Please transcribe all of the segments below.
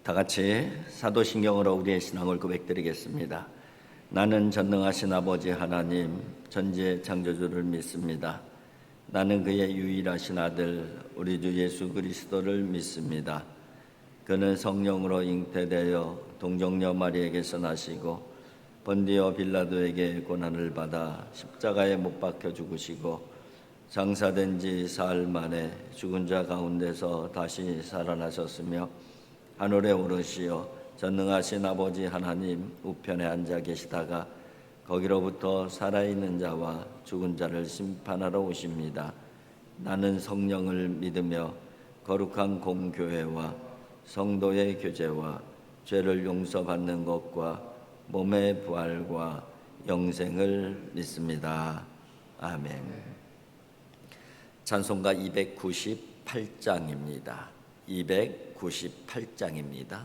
다 같이 사도신경으로 우리의 신앙을 고백드리겠습니다. 나는 전능하신 아버지 하나님 전지의 창조주를 믿습니다. 나는 그의 유일하신 아들 우리 주 예수 그리스도를 믿습니다. 그는 성령으로 잉태되어 동정녀 마리에게서 나시고 본디오 빌라도에게 고난을 받아 십자가에 못 박혀 죽으시고 장사된 지 사흘 만에 죽은 자 가운데서 다시 살아나셨으며 하늘에 오르시어 전능하신 아버지 하나님 우편에 앉아 계시다가 거기로부터 살아있는 자와 죽은 자를 심판하러 오십니다. 나는 성령을 믿으며 거룩한 공교회와 성도의 교제와 죄를 용서받는 것과 몸의 부활과 영생을 믿습니다. 아멘. 찬송가 298장입니다. 298장입니다.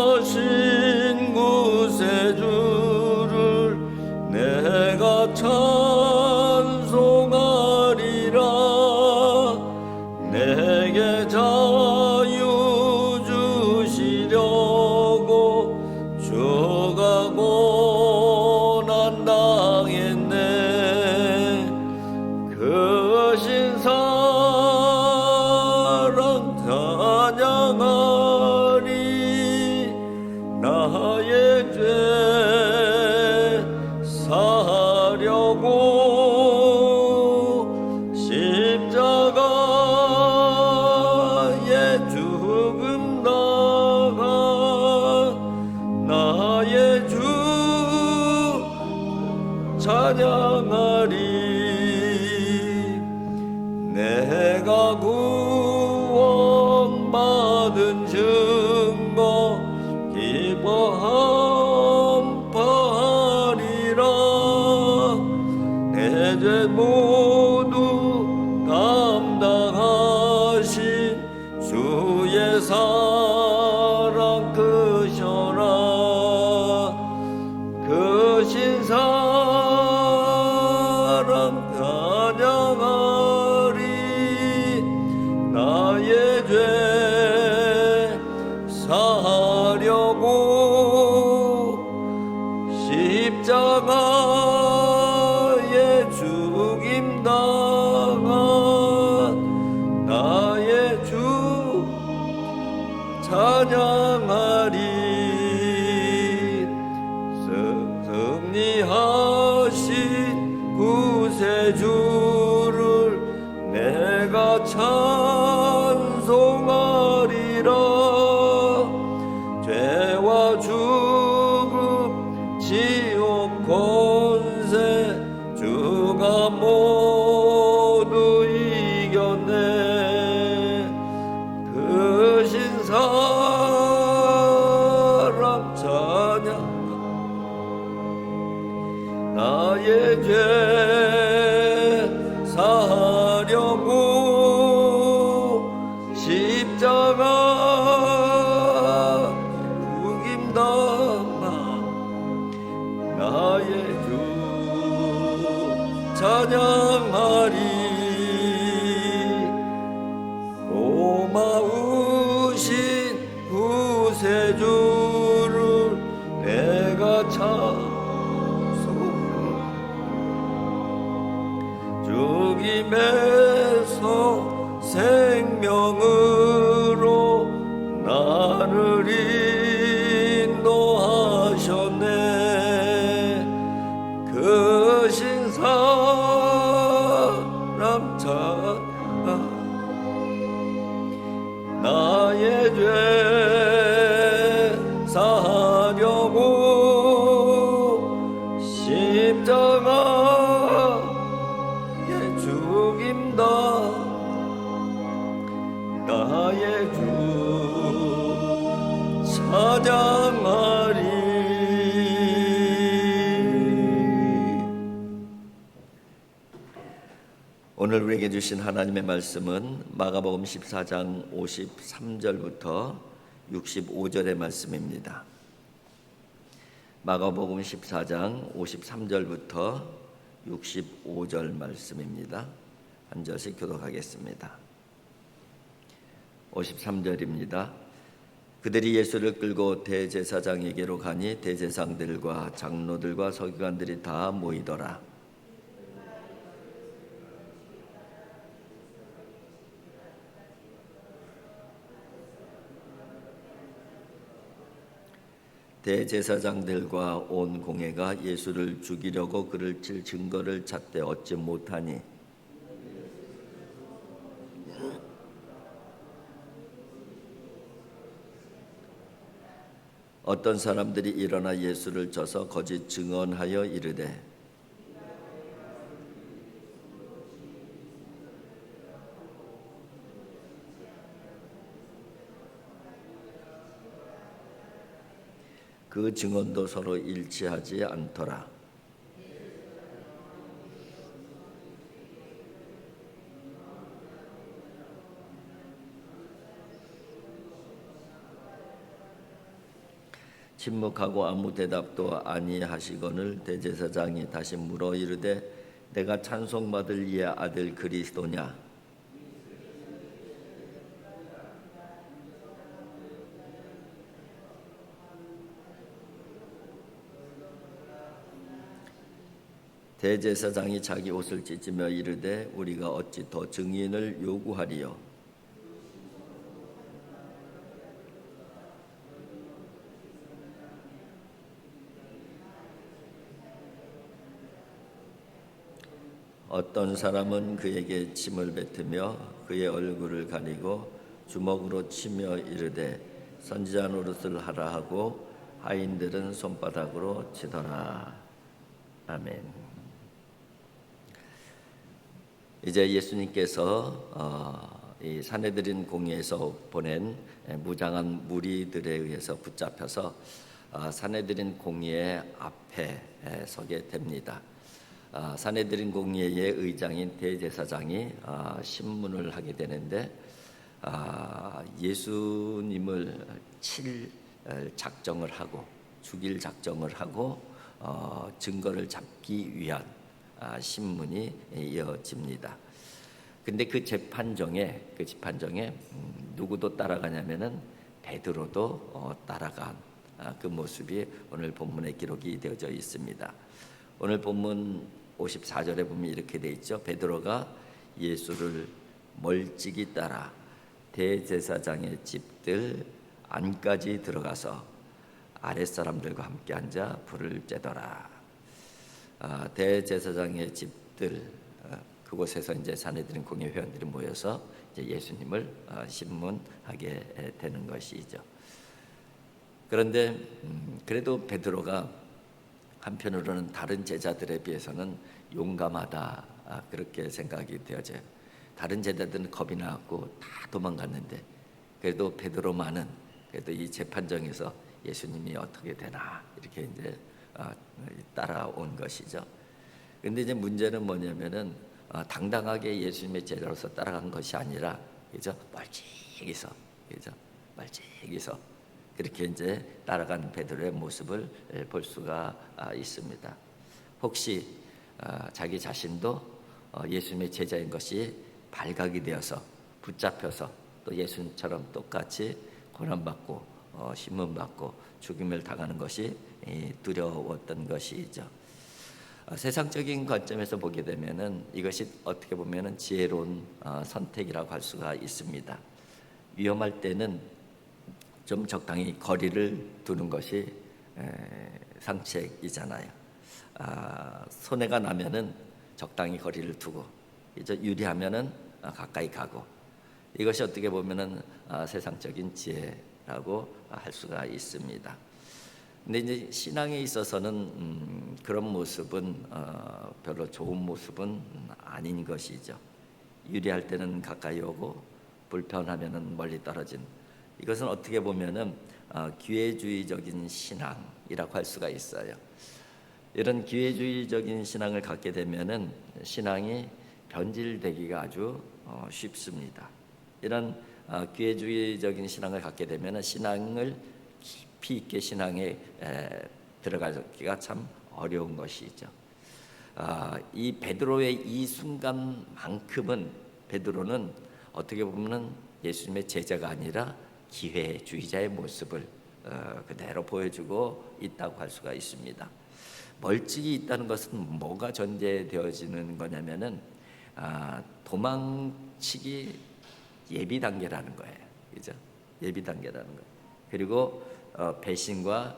속죄하신 구세주를 내가 찬송하리라. 내게 자유 주시려고 주가 고난 당했네. 그 신사랑 찬양하리. 나의 죄 사려고 십자가에 죽음 당한 나의 주 찬양하리. 내가 구원받은 증거 기뻐함파하리라. 내 죄 모두 담당하신 주의 사랑 크셔라. 그 신사랑 찬양하리. 나의 죄 사하려고 십자가에 죽임 당한 나의 주 찬양하리. 승리하신 구세주를 내가 찬송하리라. 죄와 죽음 지옥 권세 주가 모두 이겼네. 그 신사랑 찬양. 나의 죄 사하려고 십자가 죽임 당한 나의 주 찬양하리. 고마우신 구세주를 내가 죽임에서 생명으로 나를 인도하셨네. 그 신사랑 찬양. 나의 죄 사하려고 십자가에 죽임 당한 나의 주 찬양하리. 오늘 우리에게 주신 하나님의 말씀은 마가복음 14장 53절부터 65절의 말씀입니다. 마가복음 14장 53절부터 65절 말씀입니다. 한 절씩 교독하겠습니다. 53절입니다. 그들이 예수를 끌고 대제사장에게로 가니 대제사장들과 장로들과 서기관들이 다 모이더라. 대제사장들과 온 공회가 예수를 죽이려고 그를 칠 증거를 찾되 얻지 못하니 어떤 사람들이 일어나 예수를 쳐서 거짓 증언하여 이르되 그 증언도 서로 일치하지 않더라. 침묵하고 아무 대답도 아니하시거늘 대제사장이 다시 물어 이르되 내가 찬송받을 이의 아들 그리스도냐? 대제사장이 자기 옷을 찢으며 이르되 우리가 어찌 더 증인을 요구하리요? 어떤 사람은 그에게 침을 뱉으며 그의 얼굴을 가리고 주먹으로 치며 이르되 선지자 노릇을 하라 하고 하인들은 손바닥으로 치더라. 아멘. 이제 예수님께서 이 산헤드린 공회에서 보낸 무장한 무리들에 의해서 붙잡혀서 산헤드린 공회 앞에 서게 됩니다. 산헤드린 공회의 의장인 대제사장이 신문을 하게 되는데 예수님을 칠 작정을 하고 죽일 작정을 하고 증거를 잡기 위한 신문이 이어집니다. 근데 그 재판정에 누구도 따라가냐면은 베드로도 따라간 그 모습이 오늘 본문에 기록이 되어져 있습니다. 오늘 본문 54절에 보면 이렇게 돼 있죠. 베드로가 예수를 멀찍이 따라 대제사장의 집들 안까지 들어가서 아랫사람들과 함께 앉아 불을 쬐더라. 대제사장의 집들 그곳에서 이제 산헤드린 공회 회원들이 모여서 이제 예수님을 신문하게 되는 것이죠. 그런데 그래도 베드로가 한편으로는 다른 제자들에 비해서는 용감하다 그렇게 생각이 되어져요. 다른 제자들은 겁이 나고 다 도망갔는데 그래도 베드로만은 그래도 이 재판정에서 예수님이 어떻게 되나 이렇게 이제 따라온 것이죠. 근데 이제 문제는 뭐냐면은 당당하게 예수님의 제자로서 따라간 것이 아니라 그죠? 멀찍이서 그죠? 멀찍이서 그렇게 이제 따라간 베드로의 모습을 볼 수가 있습니다. 혹시 자기 자신도 예수님의 제자인 것이 발각이 되어서 붙잡혀서 또 예수님처럼 똑같이 고난받고 신문받고 죽임을 당하는 것이 두려웠던 것이죠. 세상적인 관점에서 보게 되면은 이것이 어떻게 보면은 지혜로운 선택이라고 할 수가 있습니다. 위험할 때는 좀 적당히 거리를 두는 것이 상책이잖아요. 손해가 나면은 적당히 거리를 두고 이제 유리하면은 가까이 가고 이것이 어떻게 보면은 세상적인 지혜라고 할 수가 있습니다. 근데 이제 신앙에 있어서는 그런 모습은 별로 좋은 모습은 아닌 것이죠. 유리할 때는 가까이 오고 불편하면은 멀리 떨어진 이것은 어떻게 보면은 기회주의적인 신앙이라고 할 수가 있어요. 이런 기회주의적인 신앙을 갖게 되면은 신앙이 변질되기가 아주 쉽습니다. 이런 기회주의적인 신앙을 갖게 되면 신앙을 깊이 있게 신앙에 들어가기가 참 어려운 것이죠. 이 베드로의 이 순간만큼은 베드로는 어떻게 보면 예수님의 제자가 아니라 기회주의자의 모습을 그대로 보여주고 있다고 할 수가 있습니다. 멀찍이 있다는 것은 뭐가 전제되어지는 거냐면은 도망치기 예비 단계라는 거예요. 그죠? 예비 단계라는 거예요. 그리고 배신과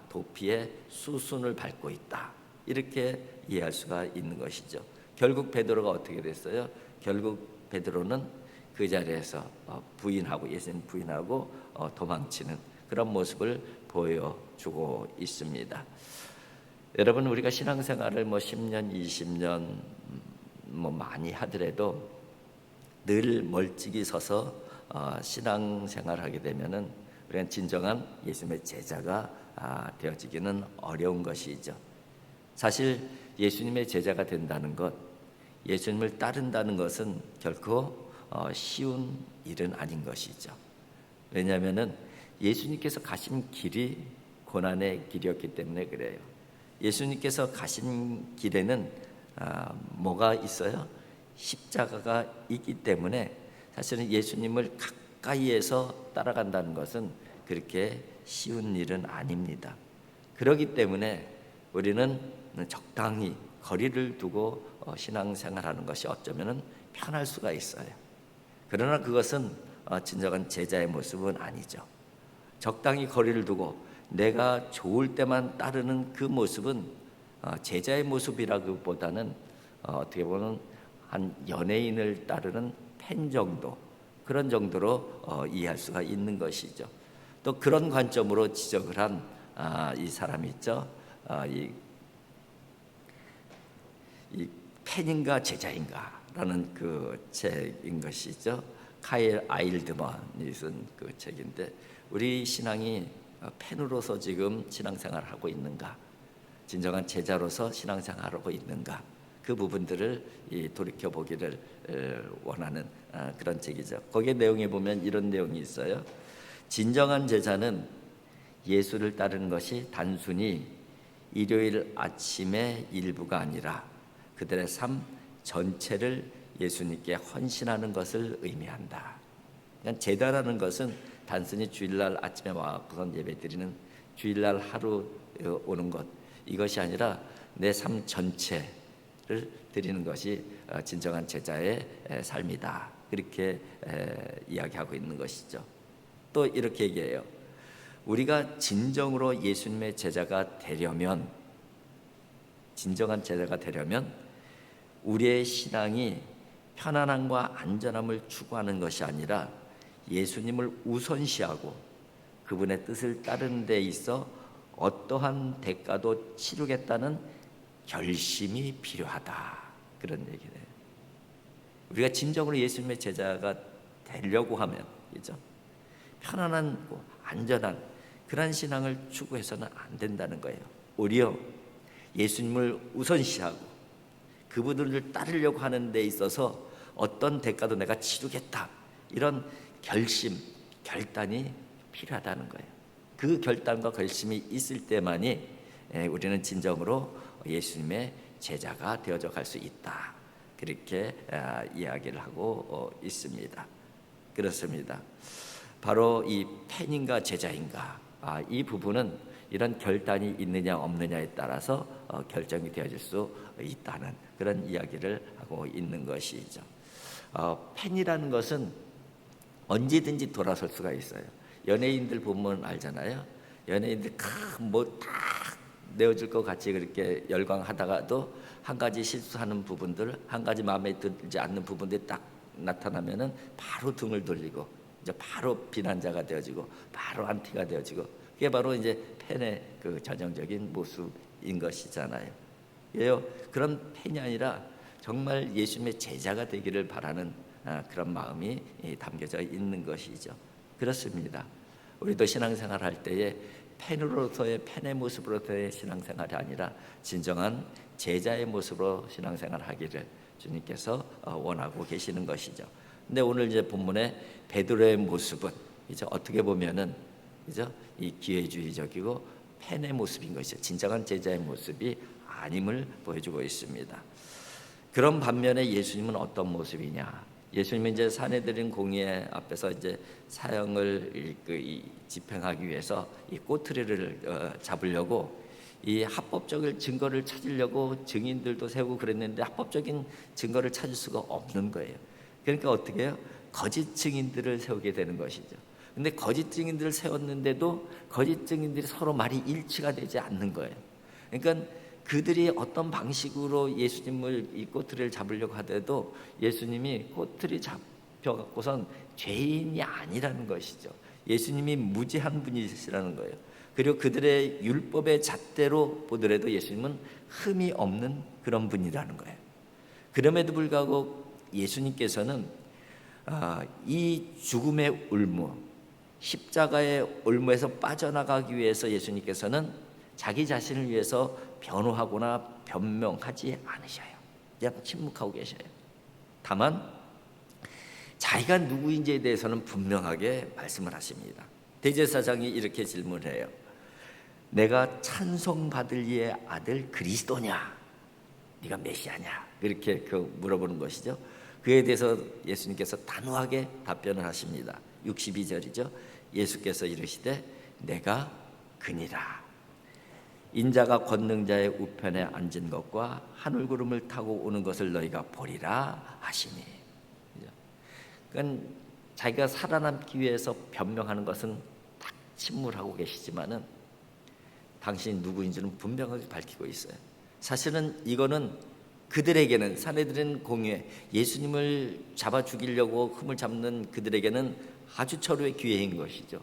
도피의 수순을 밟고 있다. 이렇게 이해할 수가 있는 것이죠. 결국 베드로가 어떻게 됐어요? 결국 베드로는 그 자리에서 부인하고 예수님 부인하고 도망치는 그런 모습을 보여주고 있습니다. 여러분, 우리가 신앙생활을 10년, 20년 많이 하더라도 늘 멀찍이 서서 신앙생활하게 되면은 우리는 진정한 예수님의 제자가 되어지기는 어려운 것이죠. 사실 예수님의 제자가 된다는 것, 예수님을 따른다는 것은 결코 쉬운 일은 아닌 것이죠. 왜냐하면은 예수님께서 가신 길이 고난의 길이었기 때문에 그래요. 예수님께서 가신 길에는 뭐가 있어요? 십자가가 있기 때문에 사실은 예수님을 가까이에서 따라간다는 것은 그렇게 쉬운 일은 아닙니다. 그렇기 때문에 우리는 적당히 거리를 두고 신앙생활하는 것이 어쩌면 편할 수가 있어요. 그러나 그것은 진정한 제자의 모습은 아니죠. 적당히 거리를 두고 내가 좋을 때만 따르는 그 모습은 제자의 모습이라기보다는 어떻게 보면 한 연예인을 따르는 팬 정도, 그런 정도로 이해할 수가 있는 것이죠. 또 그런 관점으로 지적을 한 이 사람이 있죠. 이 팬인가 제자인가라는 그 책인 것이죠. 카일 아일드만이 쓴 그 책인데, 우리 신앙이 팬으로서 지금 신앙생활을 하고 있는가, 진정한 제자로서 신앙생활을 하고 있는가, 그 부분들을 돌이켜 보기를 원하는 그런 책이죠. 거기에 내용에 보면 이런 내용이 있어요. 진정한 제자는 예수를 따르는 것이 단순히 일요일 아침의 일부가 아니라 그들의 삶 전체를 예수님께 헌신하는 것을 의미한다. 그러니까 제자라는 것은 단순히 주일날 아침에 와서 예배드리는 주일날 하루 오는 것, 이것이 아니라 내 삶 전체를 드리는 것이 진정한 제자의 삶이다. 그렇게 이야기하고 있는 것이죠. 또 이렇게 얘기해요. 우리가 진정으로 예수님의 제자가 되려면, 진정한 제자가 되려면 우리의 신앙이 편안함과 안전함을 추구하는 것이 아니라 예수님을 우선시하고 그분의 뜻을 따르는 데 있어 어떠한 대가도 치르겠다는 결심이 필요하다. 그런 얘기네요. 우리가 진정으로 예수님의 제자가 되려고 하면, 그죠? 편안한 안전한 그런 신앙을 추구해서는 안 된다는 거예요. 오히려 예수님을 우선시하고 그분들을 따르려고 하는 데 있어서 어떤 대가도 내가 치르겠다, 이런 결심, 결단이 필요하다는 거예요. 그 결단과 결심이 있을 때만이 우리는 진정으로 예수님의 제자가 되어져 갈 수 있다. 그렇게 이야기를 하고 있습니다. 그렇습니다. 바로 이 팬인가 제자인가, 이 부분은 이런 결단이 있느냐 없느냐에 따라서 결정이 되어질 수 있다는 그런 이야기를 하고 있는 것이죠. 팬이라는 것은 언제든지 돌아설 수가 있어요. 연예인들 보면 알잖아요. 연예인들 다 내어줄 것 같이 그렇게 열광하다가도 한 가지 실수하는 부분들, 한 가지 마음에 들지 않는 부분들이 딱 나타나면은 바로 등을 돌리고 이제 바로 비난자가 되어지고 바로 안티가 되어지고, 그게 바로 이제 팬의 그 전형적인 모습인 것이잖아요. 예요. 그런 팬이 아니라 정말 예수님의 제자가 되기를 바라는 그런 마음이 담겨져 있는 것이죠. 그렇습니다. 우리도 신앙생활 할 때에 팬으로서의 팬의 모습으로서의 신앙생활이 아니라 진정한 제자의 모습으로 신앙생활 하기를 주님께서 원하고 계시는 것이죠. 근데 오늘 이제 본문에 베드로의 모습은 이제 어떻게 보면은 그죠? 이 기회주의적이고 팬의 모습인 것이죠. 진정한 제자의 모습이 아님을 보여주고 있습니다. 그런 반면에 예수님은 어떤 모습이냐? 예수님은 이제 사내들인 공의 앞에서 이제 사형을 집행하기 위해서 이 꼬투리를 잡으려고 이 합법적인 증거를 찾으려고 증인들도 세우고 그랬는데 합법적인 증거를 찾을 수가 없는 거예요. 그러니까 어떻게 해요? 거짓 증인들을 세우게 되는 것이죠. 근데 거짓 증인들을 세웠는데도 거짓 증인들이 서로 말이 일치가 되지 않는 거예요. 그러니까 그들이 어떤 방식으로 예수님을 이 꼬투리를 잡으려고 하더라도 예수님이 꼬투리 잡혀갖고선 죄인이 아니라는 것이죠. 예수님이 무죄한 분이시라는 거예요. 그리고 그들의 율법의 잣대로 보더라도 예수님은 흠이 없는 그런 분이라는 거예요. 그럼에도 불구하고 예수님께서는 이 죽음의 올무, 십자가의 올무에서 빠져나가기 위해서 예수님께서는 자기 자신을 위해서 변호하거나 변명하지 않으셔요. 그냥 침묵하고 계셔요. 다만 자기가 누구인지에 대해서는 분명하게 말씀을 하십니다. 대제사장이 이렇게 질문해요. 내가 찬송받을 이의 아들 그리스도냐? 네가 메시아냐? 이렇게 물어보는 것이죠. 그에 대해서 예수님께서 단호하게 답변을 하십니다. 62절이죠. 예수께서 이르시되 내가 그니라. 인자가 권능자의 우편에 앉은 것과 하늘구름을 타고 오는 것을 너희가 보리라 하시니. 그러니까 자기가 살아남기 위해서 변명하는 것은 딱 침묵하고 계시지만은 당신이 누구인지는 분명하게 밝히고 있어요. 사실은 이거는 그들에게는 사내들은 공유에 예수님을 잡아 죽이려고 흠을 잡는 그들에게는 아주 철우의 기회인 것이죠.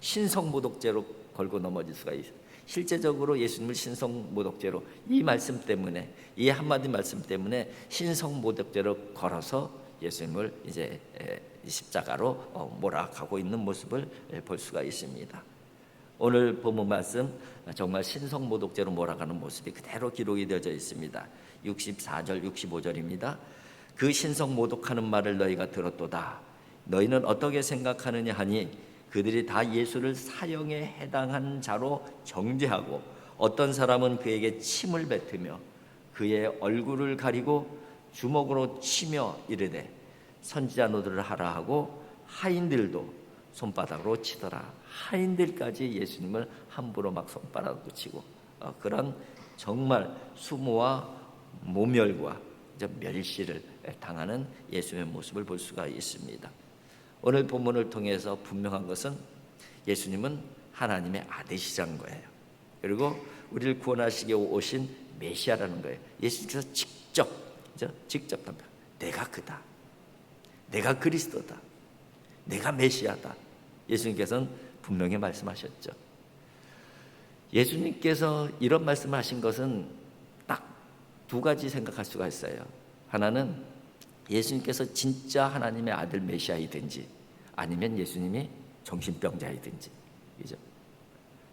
신성모독죄로 걸고 넘어질 수가 있어요. 실제적으로 예수님을 신성모독죄로 이 말씀 때문에 이 한마디 말씀 때문에 신성모독죄로 걸어서 예수님을 이제 십자가로 몰아가고 있는 모습을 볼 수가 있습니다. 오늘 본문 말씀 정말 신성모독죄로 몰아가는 모습이 그대로 기록이 되어져 있습니다. 64절 65절입니다. 그 신성모독하는 말을 너희가 들었도다. 너희는 어떻게 생각하느냐 하니 그들이 다 예수를 사형에 해당한 자로 정죄하고 어떤 사람은 그에게 침을 뱉으며 그의 얼굴을 가리고 주먹으로 치며 이르되 선지자 노릇을 하라 하고 하인들도 손바닥으로 치더라. 하인들까지 예수님을 함부로 막 손바닥으로 치고 그런 정말 수모와 모멸과 멸시를 당하는 예수님의 모습을 볼 수가 있습니다. 오늘 본문을 통해서 분명한 것은 예수님은 하나님의 아들이시라는 거예요. 그리고 우리를 구원하시기 오신 메시아라는 거예요. 예수님께서 직접 답변. 내가 그다. 내가 그리스도다. 내가 메시아다. 예수님께서는 분명히 말씀하셨죠. 예수님께서 이런 말씀을 하신 것은 딱 두 가지 생각할 수가 있어요. 하나는 예수님께서 진짜 하나님의 아들 메시아이든지 아니면 예수님이 정신병자이든지, 그죠?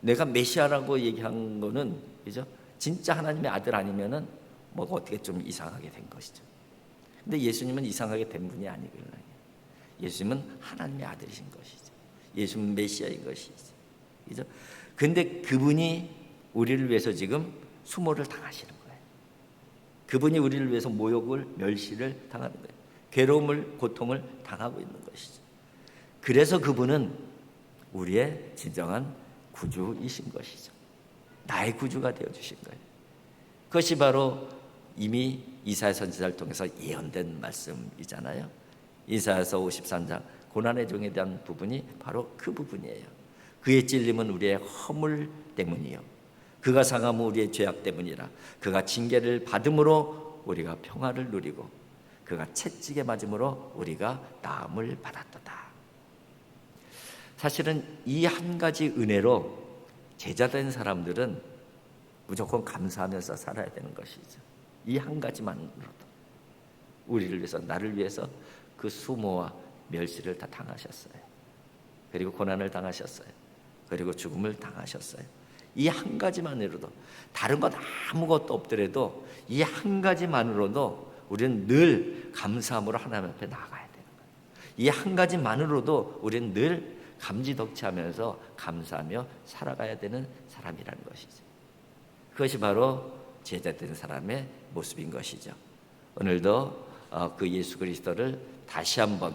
내가 메시아라고 얘기한 거는, 그죠? 진짜 하나님의 아들 아니면은 뭐가 어떻게 좀 이상하게 된 것이죠. 근데 예수님은 이상하게 된 분이 아니거든요. 예수님은 하나님의 아들이신 것이죠. 예수님은 메시아인 것이죠. 그죠? 근데 그분이 우리를 위해서 지금 수모를 당하시는 거예요. 그분이 우리를 위해서 모욕을, 멸시를 당하는 거예요. 괴로움을, 고통을 당하고 있는 것이죠. 그래서 그분은 우리의 진정한 구주이신 것이죠. 나의 구주가 되어주신 거예요. 그것이 바로 이미 이사야 선지자를 통해서 예언된 말씀이잖아요. 이사야서 53장 고난의 종에 대한 부분이 바로 그 부분이에요. 그의 찔림은 우리의 허물 때문이요 그가 상함은 우리의 죄악 때문이라. 그가 징계를 받음으로 우리가 평화를 누리고 그가 채찍에 맞음으로 우리가 나음을 받았도다. 사실은 이 한 가지 은혜로 제자된 사람들은 무조건 감사하면서 살아야 되는 것이죠. 이 한 가지만으로도 우리를 위해서, 나를 위해서 그 수모와 멸시를 다 당하셨어요. 그리고 고난을 당하셨어요. 그리고 죽음을 당하셨어요. 이 한 가지만으로도, 다른 것 아무것도 없더라도 이 한 가지만으로도 우리는 늘 감사함으로 하나님 앞에 나아가야 되는 거예요. 이 한 가지만으로도 우리는 늘 감지덕지하면서 감사하며 살아가야 되는 사람이라는 것이죠. 그것이 바로 제자된 사람의 모습인 것이죠. 오늘도 그 예수 그리스도를 다시 한번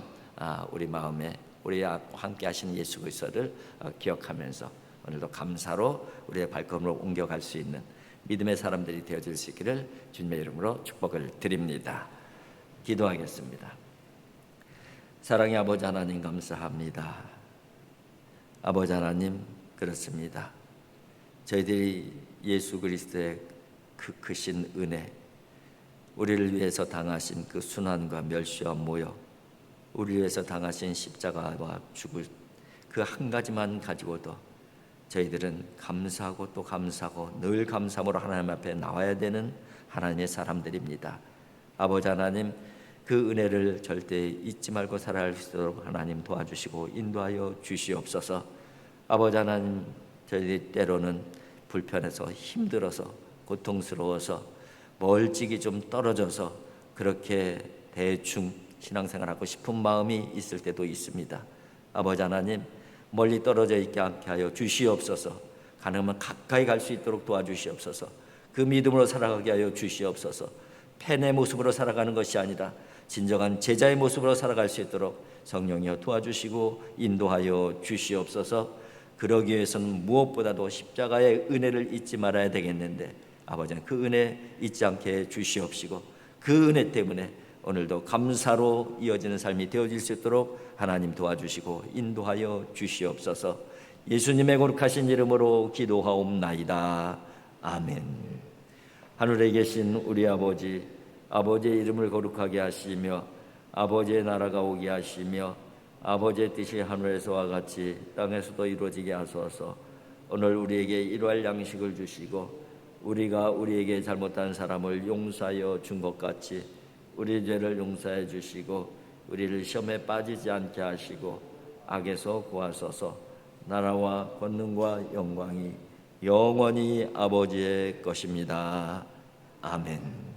우리 마음에 우리와 함께 하신 예수 그리스도를 기억하면서 오늘도 감사로 우리의 발걸음을 옮겨갈 수 있는 믿음의 사람들이 되어질 수 있기를 주님의 이름으로 축복을 드립니다. 기도하겠습니다. 사랑의 아버지 하나님 감사합니다. 아버지 하나님 그렇습니다. 저희들이 예수 그리스도의 그 크신 은혜, 우리를 위해서 당하신 그 순환과 멸시와 모욕, 우리를 위해서 당하신 십자가와 죽을 그 한 가지만 가지고도 저희들은 감사하고 또 감사하고 늘 감사함으로 하나님 앞에 나와야 되는 하나님의 사람들입니다. 아버지 하나님, 그 은혜를 절대 잊지 말고 살아갈 수 있도록 하나님 도와주시고 인도하여 주시옵소서. 아버지 하나님, 저희들이 때로는 불편해서 힘들어서 고통스러워서 멀찍이 좀 떨어져서 그렇게 대충 신앙생활하고 싶은 마음이 있을 때도 있습니다. 아버지 하나님, 멀리 떨어져 있게 않게 하여 주시옵소서. 가능하면 가까이 갈 수 있도록 도와주시옵소서. 그 믿음으로 살아가게 하여 주시옵소서. 팬의 모습으로 살아가는 것이 아니라 진정한 제자의 모습으로 살아갈 수 있도록 성령이여 도와주시고 인도하여 주시옵소서. 그러기 위해서는 무엇보다도 십자가의 은혜를 잊지 말아야 되겠는데 아버지 그 은혜 잊지 않게 주시옵시고 그 은혜 때문에 오늘도 감사로 이어지는 삶이 되어질 수 있도록 하나님 도와주시고 인도하여 주시옵소서. 예수님의 거룩하신 이름으로 기도하옵나이다. 아멘. 하늘에 계신 우리 아버지, 아버지의 이름을 거룩하게 하시며 아버지의 나라가 오게 하시며 아버지의 뜻이 하늘에서와 같이 땅에서도 이루어지게 하소서. 오늘 우리에게 일용할 양식을 주시고 우리가 우리에게 잘못한 사람을 용서하여 준 것 같이 우리 죄를 용서해 주시고 우리를 시험에 빠지지 않게 하시고 악에서 구하소서. 나라와 권능과 영광이 영원히 아버지의 것입니다. 아멘.